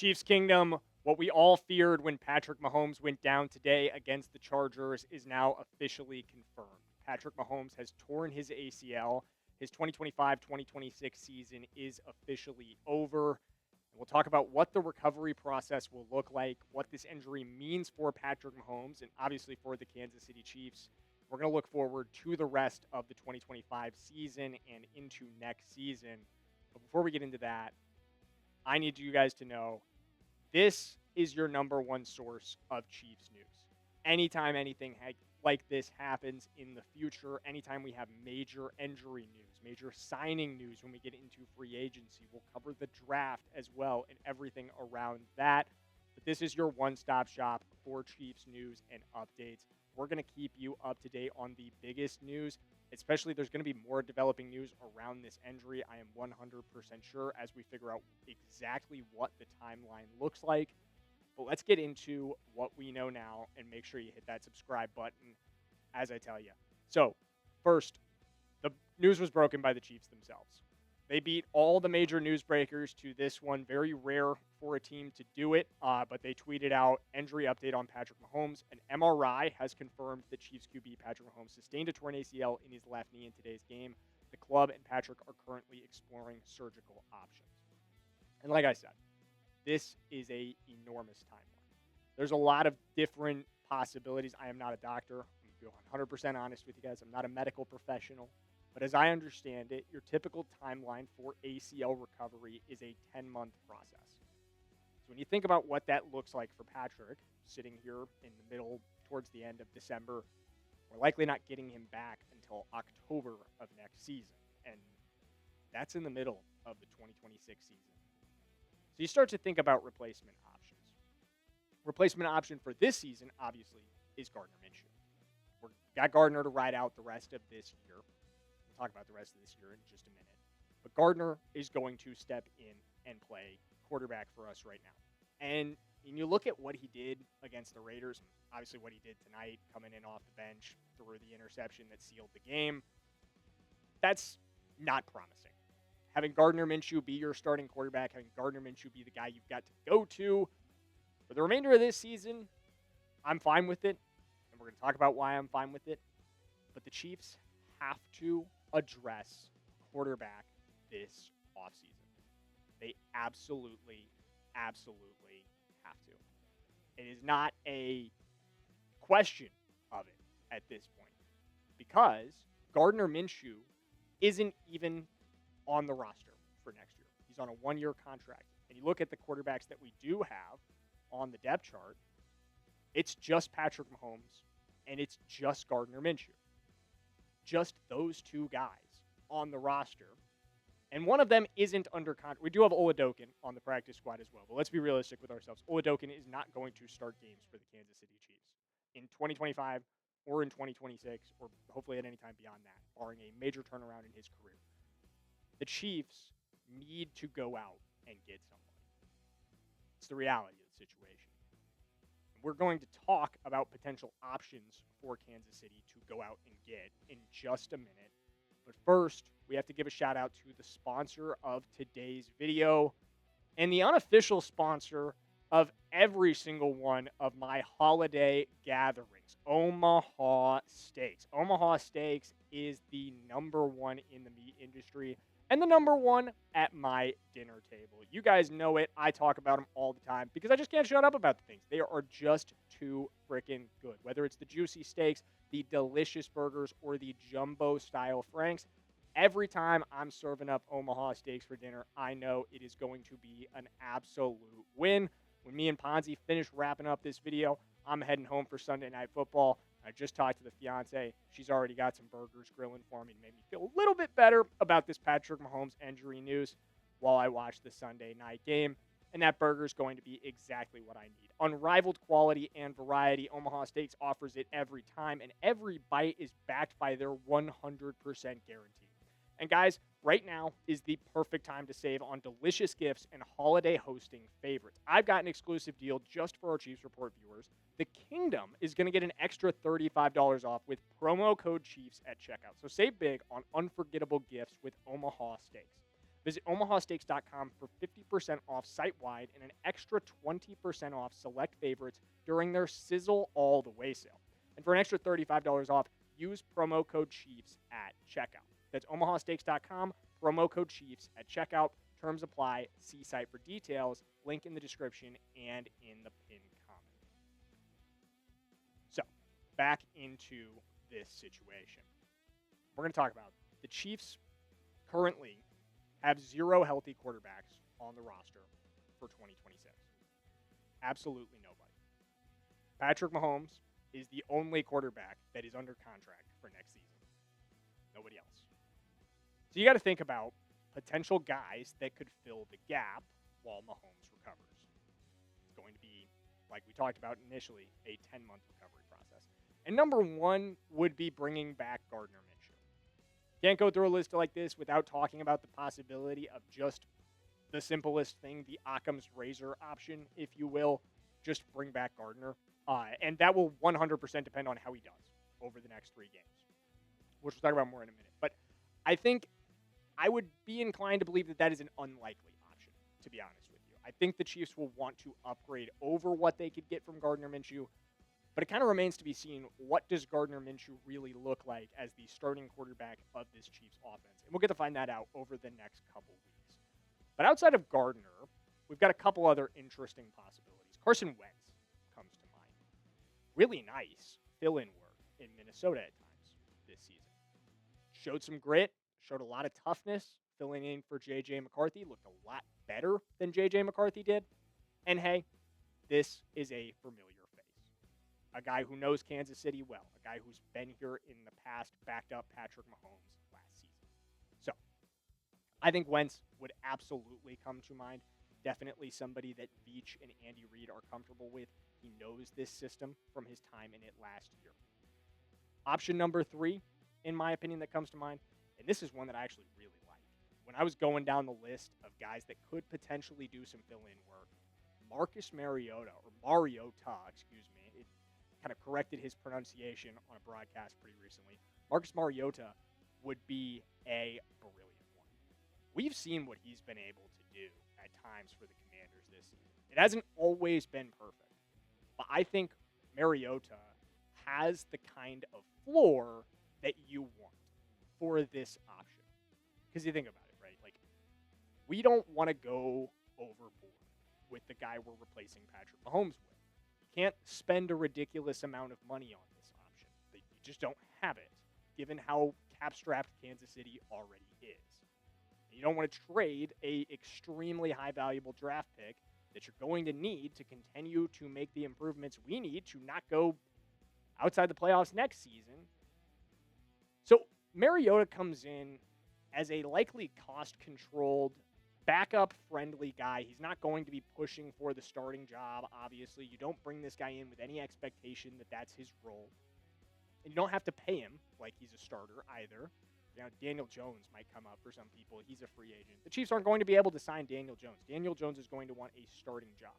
Chiefs Kingdom, what we all feared when Patrick Mahomes went down today against the Chargers is now officially confirmed. Patrick Mahomes has torn his ACL. His 2025-2026 season is officially over. And we'll talk about what the recovery process will look like, what this injury means for Patrick Mahomes, and obviously for the Kansas City Chiefs. We're going to look forward to the rest of the 2025 season and into next season. But before we get into that, I need you guys to know this is your number one source of Chiefs news. Anytime anything like this happens in the future, anytime we have major injury news, major signing news when we get into free agency, we'll cover the draft as well and everything around that. But this is your one-stop shop for Chiefs news and updates. We're going to keep you up to date on the biggest news. Especially, there's going to be more developing news around this injury. I am 100% sure as we figure out exactly what the timeline looks like. But let's get into what we know now and make sure you hit that subscribe button as I tell you. So, first, the news was broken by the Chiefs themselves. They beat all the major newsbreakers to this one. Very rare for a team to do it, but they tweeted out injury update on Patrick Mahomes. An MRI has confirmed that Chiefs QB Patrick Mahomes sustained a torn ACL in his left knee in today's game. The club and Patrick are currently exploring surgical options. And like I said, this is an enormous timeline. There's a lot of different possibilities. I am not a doctor. I'm going to be 100% honest with you guys. I'm not a medical professional. But as I understand it, your typical timeline for ACL recovery is a 10-month process. So when you think about what that looks like for Patrick, sitting here in the middle, towards the end of December, we're likely not getting him back until October of next season. And that's in the middle of the 2026 season. So you start to think about replacement options. Replacement option for this season, obviously, is Gardner Minshew. We've got Gardner to ride out the rest of this year. Talk about the rest of this year in just a minute. But Gardner is going to step in and play quarterback for us right now. And when you look at what he did against the Raiders, obviously what he did tonight, coming in off the bench, threw the interception that sealed the game, that's not promising. Having Gardner Minshew be your starting quarterback, having Gardner Minshew be the guy you've got to go to for the remainder of this season, I'm fine with it. And we're going to talk about why I'm fine with it. But the Chiefs have to address quarterback this offseason. They absolutely have to. It is not a question of it at this point because Gardner Minshew isn't even on the roster for next year. He's on a one-year contract. And you look at the quarterbacks that we do have on the depth chart, it's just Patrick Mahomes and it's just Gardner Minshew. Just those two guys on the roster. And one of them isn't under contract. We do have Oladokin on the practice squad as well. But let's be realistic with ourselves. Oladokin is not going to start games for the Kansas City Chiefs in 2025 or in 2026 or hopefully at any time beyond that, barring a major turnaround in his career. The Chiefs need to go out and get somebody. It's the reality of the situation. We're going to talk about potential options for Kansas City to go out and get in just a minute. But first, we have to give a shout out to the sponsor of today's video and the unofficial sponsor of every single one of my holiday gatherings, Omaha Steaks. Omaha Steaks is the number one in the meat industry and the number one at my dinner table. You guys know it. I talk about them all the time because I just can't shut up about the things. They are just too freaking good. Whether it's the juicy steaks, the delicious burgers, or the jumbo-style franks, every time I'm serving up Omaha Steaks for dinner, I know it is going to be an absolute win. When me and Ponzi finish wrapping up this video, I'm heading home for Sunday Night Football. I just talked to the fiance. She's already got some burgers grilling for me to make me feel a little bit better about this Patrick Mahomes injury news while I watch the Sunday night game. And that burger is going to be exactly what I need. Unrivaled quality and variety, Omaha Steaks offers it every time, and every bite is backed by their 100% guarantee. And guys, right now is the perfect time to save on delicious gifts and holiday hosting favorites. I've got an exclusive deal just for our Chiefs Report viewers. The Kingdom is going to get an extra $35 off with promo code Chiefs at checkout. So save big on unforgettable gifts with Omaha Steaks. Visit omahasteaks.com for 50% off site-wide and an extra 20% off select favorites during their Sizzle All the Way sale. And for an extra $35 off, use promo code Chiefs at checkout. That's omahasteaks.com, promo code Chiefs at checkout. Terms apply. See site for details. Link in the description and in the pinned comment. So, back into this situation. We're going to talk about the Chiefs currently have 0 healthy quarterbacks on the roster for 2026. Absolutely nobody. Patrick Mahomes is the only quarterback that is under contract for next season. Nobody else. So you got to think about potential guys that could fill the gap while Mahomes recovers. It's going to be, like we talked about initially, a 10-month recovery process. And number one would be bringing back Gardner Minshew. Can't go through a list like this without talking about the possibility of just the simplest thing, the Occam's razor option, if you will. Just bring back Gardner. And that will 100% depend on how he does over the next 3 games, which we'll talk about more in a minute. But I think I would be inclined to believe that that is an unlikely option, to be honest with you. I think the Chiefs will want to upgrade over what they could get from Gardner Minshew. But it kind of remains to be seen, what does Gardner Minshew really look like as the starting quarterback of this Chiefs offense? And we'll get to find that out over the next couple weeks. But outside of Gardner, we've got a couple other interesting possibilities. Carson Wentz comes to mind. Really nice fill-in work in Minnesota at times this season. Showed some grit, showed a lot of toughness, filling in for J.J. McCarthy. Looked a lot better than J.J. McCarthy did. And hey, this is a familiar a guy who knows Kansas City well, a guy who's been here in the past, backed up Patrick Mahomes last season. So, I think Wentz would absolutely come to mind. Definitely somebody that Veach and Andy Reid are comfortable with. He knows this system from his time in it last year. Option number 3, in my opinion, that comes to mind, and this is one that I actually really like. When I was going down the list of guys that could potentially do some fill-in work, Marcus Mariota, kind of corrected his pronunciation on a broadcast pretty recently. Marcus Mariota would be a brilliant one. We've seen what he's been able to do at times for the Commanders this season. It hasn't always been perfect, but I think Mariota has the kind of floor that you want for this option. Because you think about it, right? Like, we don't want to go overboard with the guy we're replacing Patrick Mahomes with. Can't spend a ridiculous amount of money on this option. You just don't have it, given how cap-strapped Kansas City already is. You don't want to trade a extremely high-valuable draft pick that you're going to need to continue to make the improvements we need to not go outside the playoffs next season. So Mariota comes in as a likely cost-controlled, backup-friendly guy. He's not going to be pushing for the starting job, obviously. You don't bring this guy in with any expectation that that's his role. And you don't have to pay him like he's a starter either. You know, Daniel Jones might come up for some people. He's a free agent. The Chiefs aren't going to be able to sign Daniel Jones. Daniel Jones is going to want a starting job.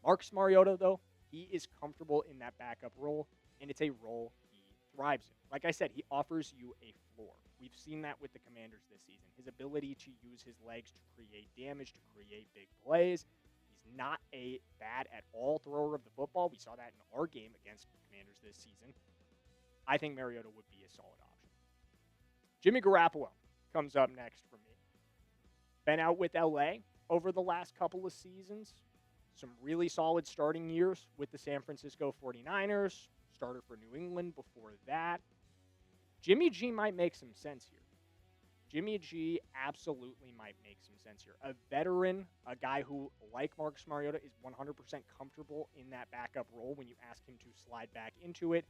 Marcus Mariota, though, he is comfortable in that backup role, and it's a role he thrives in. Like I said, he offers you a floor. We've seen that with the Commanders this season. His ability to use his legs to create damage, to create big plays. He's not a bad at all thrower of the football. We saw that in our game against the Commanders this season. I think Mariota would be a solid option. Jimmy Garoppolo comes up next for me. Been out with LA over the last couple of seasons. Some really solid starting years with the San Francisco 49ers. Starter for New England before that. Jimmy G might make some sense here. Jimmy G absolutely might make some sense here. A veteran, a guy who, like Marcus Mariota, is 100% comfortable in that backup role when you ask him to slide back into it.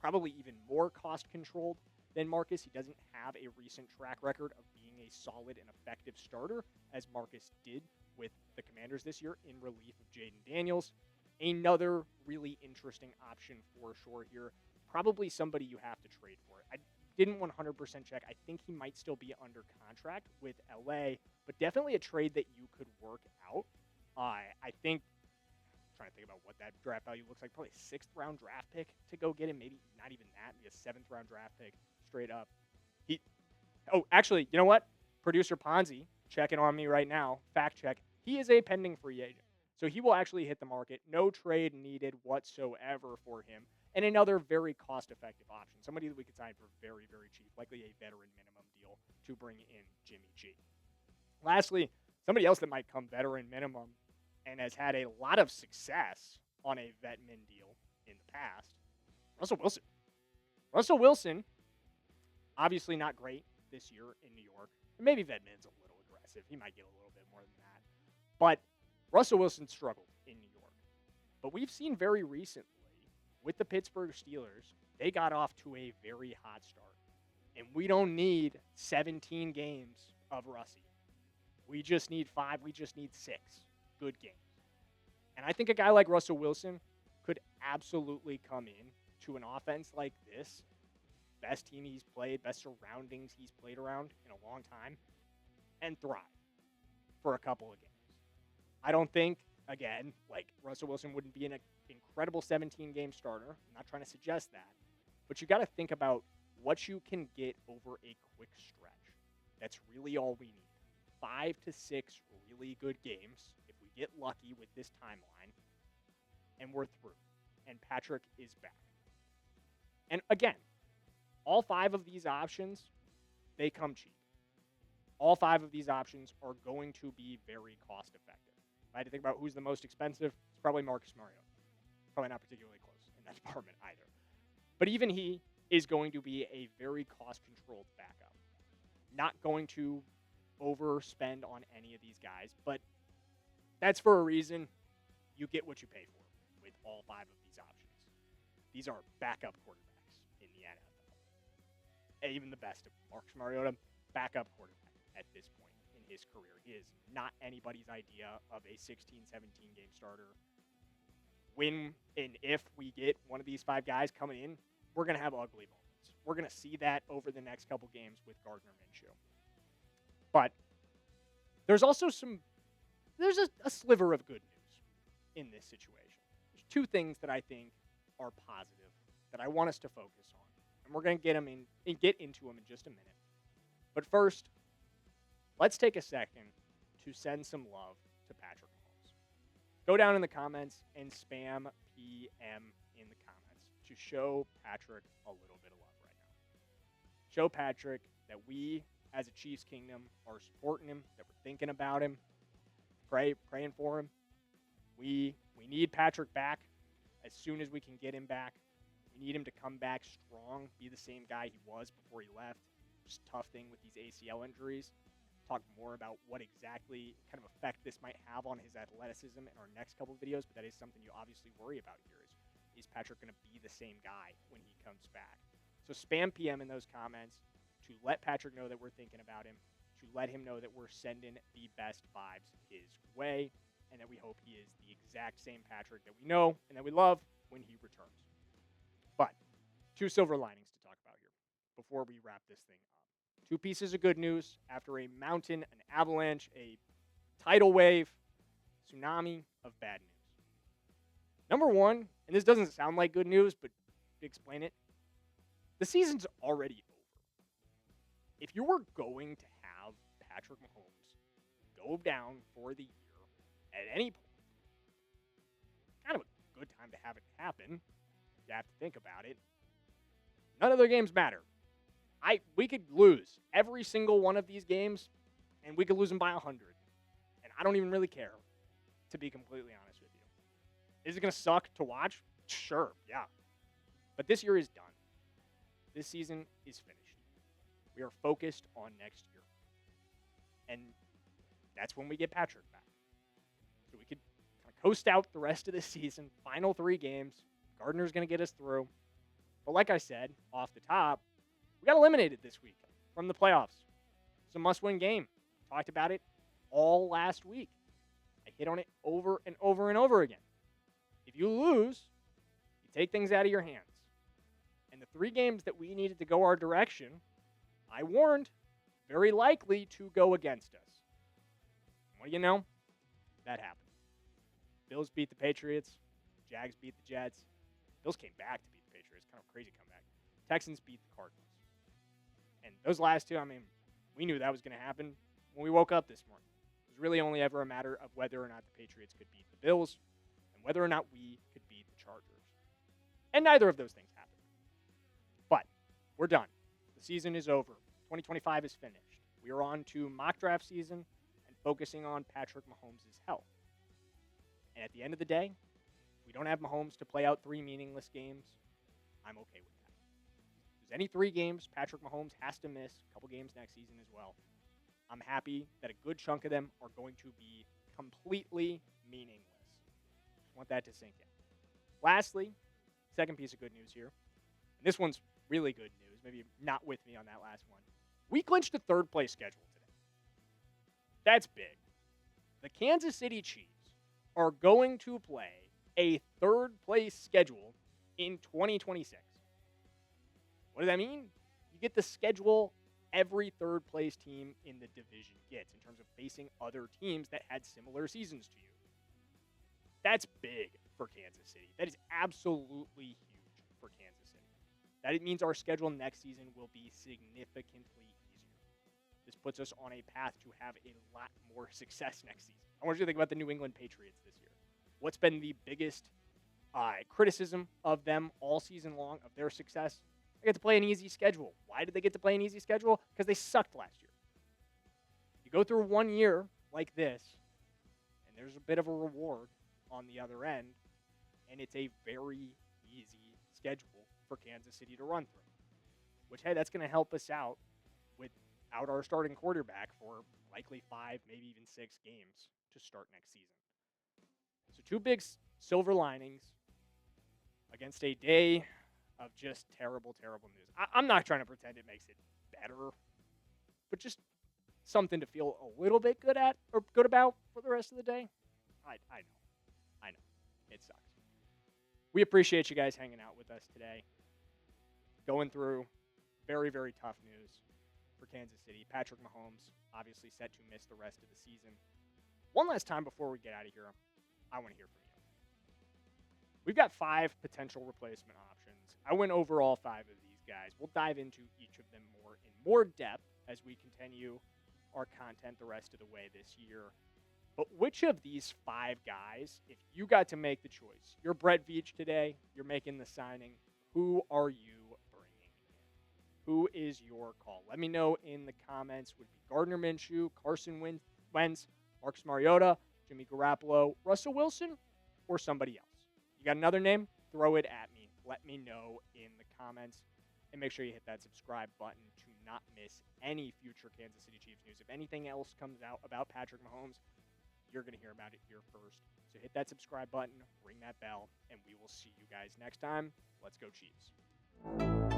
Probably even more cost-controlled than Marcus. He doesn't have a recent track record of being a solid and effective starter, as Marcus did with the Commanders this year in relief of Jaden Daniels. Another really interesting option for sure here. Probably somebody you have to trade for. I didn't 100% check. I think he might still be under contract with LA, but definitely a trade that you could work out. I think, I'm trying to think about what that draft value looks like. Probably a 6th-round draft pick to go get him. Maybe not even that. Maybe a 7th-round draft pick straight up. Actually, you know what? Producer Ponzi checking on me right now, fact check, he is a pending free agent. So he will actually hit the market. No trade needed whatsoever for him. And another very cost-effective option. Somebody that we could sign for very, very cheap, likely a veteran minimum deal to bring in Jimmy G. Lastly, somebody else that might come veteran minimum and has had a lot of success on a vet min deal in the past, Russell Wilson. Russell Wilson, obviously not great this year in New York. Maybe vet min's a little aggressive. He might get a little bit more than that. But Russell Wilson struggled in New York. But we've seen very recently with the Pittsburgh Steelers, they got off to a very hot start. And we don't need 17 games of Russie. We just need 5. We just need 6 good games. And I think a guy like Russell Wilson could absolutely come in to an offense like this, best team he's played, best surroundings he's played around in a long time, and thrive for a couple of games. I don't think, again, like Russell Wilson wouldn't be an incredible 17-game starter. I'm not trying to suggest that. But you got to think about what you can get over a quick stretch. That's really all we need. 5 to 6 really good games if we get lucky with this timeline, and we're through. And Patrick is back. And again, all 5 of these options, they come cheap. All 5 of these options are going to be very cost effective. If I had to think about who's the most expensive, it's probably Marcus Mariota. Probably not particularly close in that department either. But even he is going to be a very cost-controlled backup. Not going to overspend on any of these guys, but that's for a reason. You get what you pay for with all 5 of these options. These are backup quarterbacks in the NFL. Even the best of Marcus Mariota, backup quarterback at this point in his career. He is not anybody's idea of a 16, 17-game starter. When and if we get one of these 5 guys coming in, we're going to have ugly moments. We're going to see that over the next couple games with Gardner Minshew. But there's also there's a sliver of good news in this situation. There's 2 things that I think are positive that I want us to focus on. And we're going to get into them in just a minute. But first, let's take a second to send some love to Patrick Mahomes. Go down in the comments and spam PM in the comments to show Patrick a little bit of love right now. Show Patrick that we, as a Chiefs Kingdom, are supporting him, that we're thinking about him, praying for him. We need Patrick back as soon as we can get him back. We need him to come back strong, be the same guy he was before he left. Just a tough thing with these ACL injuries. Talk more about what exactly kind of effect this might have on his athleticism in our next couple of videos, but that is something you obviously worry about here is Patrick going to be the same guy when he comes back? So spam PM in those comments to let Patrick know that we're thinking about him, to let him know that we're sending the best vibes his way, and that we hope he is the exact same Patrick that we know and that we love when he returns. But 2 silver linings to talk about here before we wrap this thing up. 2 pieces of good news after a mountain, an avalanche, a tidal wave, tsunami of bad news. Number 1, and this doesn't sound like good news, but to explain it, the season's already over. If you were going to have Patrick Mahomes go down for the year at any point, kind of a good time to have it happen. You have to think about it. None of their games matter. We could lose every single one of these games, and we could lose them by 100. And I don't even really care, to be completely honest with you. Is it going to suck to watch? Sure, yeah. But this year is done. This season is finished. We are focused on next year. And that's when we get Patrick back. So we could kind of coast out the rest of the season, final 3 games. Gardner's going to get us through. But like I said, off the top, we got eliminated this week from the playoffs. It's a must-win game. Talked about it all last week. I hit on it over and over and over again. If you lose, you take things out of your hands. And the 3 games that we needed to go our direction, I warned, very likely to go against us. And what do you know? That happened. Bills beat the Patriots. Jags beat the Jets. Bills came back to beat the Patriots. Kind of a crazy comeback. Texans beat the Cardinals. And those last 2, I mean, we knew that was going to happen. when we woke up this morning. It was really only ever a matter of whether or not the Patriots could beat the Bills and whether or not we could beat the Chargers. And neither of those things happened. But we're done. The season is over. 2025 is finished. We are on to mock draft season and focusing on Patrick Mahomes' health. And at the end of the day, we don't have Mahomes to play out 3 meaningless games. I'm okay with that. If there's any 3 games Patrick Mahomes has to miss, a couple games next season as well, I'm happy that a good chunk of them are going to be completely meaningless. Just want that to sink in. Lastly, second piece of good news here. And this one's really good news. Maybe you're not with me on that last one. We clinched a 3rd place schedule today. That's big. The Kansas City Chiefs are going to play a 3rd place schedule in 2026. What does that mean? You get the schedule every 3rd place team in the division gets in terms of facing other teams that had similar seasons to you. That's big for Kansas City. That is absolutely huge for Kansas City. That it means our schedule next season will be significantly easier. This puts us on a path to have a lot more success next season. I want you to think about the New England Patriots this year. What's been the biggest criticism of them all season long of their success? They get to play an easy schedule. Why did they get to play an easy schedule? Because they sucked last year. You go through one year like this, and there's a bit of a reward on the other end, and it's a very easy schedule for Kansas City to run through. Which, hey, that's going to help us out without our starting quarterback for likely 5, maybe even 6 games to start next season. So 2 big silver linings against a day of just terrible, terrible news. I'm not trying to pretend it makes it better, but just something to feel a little bit good about for the rest of the day. I know. It sucks. We appreciate you guys hanging out with us today. Going through very, very tough news for Kansas City. Patrick Mahomes obviously set to miss the rest of the season. One last time before we get out of here, I want to hear from you. We've got 5 potential replacement options. I went over all 5 of these guys. We'll dive into each of them in more depth as we continue our content the rest of the way this year. But which of these 5 guys, if you got to make the choice, you're Brett Veach today, you're making the signing, who are you bringing in? Who is your call? Let me know in the comments. Would it be Gardner Minshew, Carson Wentz, Marcus Mariota, Jimmy Garoppolo, Russell Wilson, or somebody else? You got another name? Throw it at me. Let me know in the comments. And make sure you hit that subscribe button to not miss any future Kansas City Chiefs news. If anything else comes out about Patrick Mahomes, you're going to hear about it here first. So hit that subscribe button, ring that bell, and we will see you guys next time. Let's go Chiefs.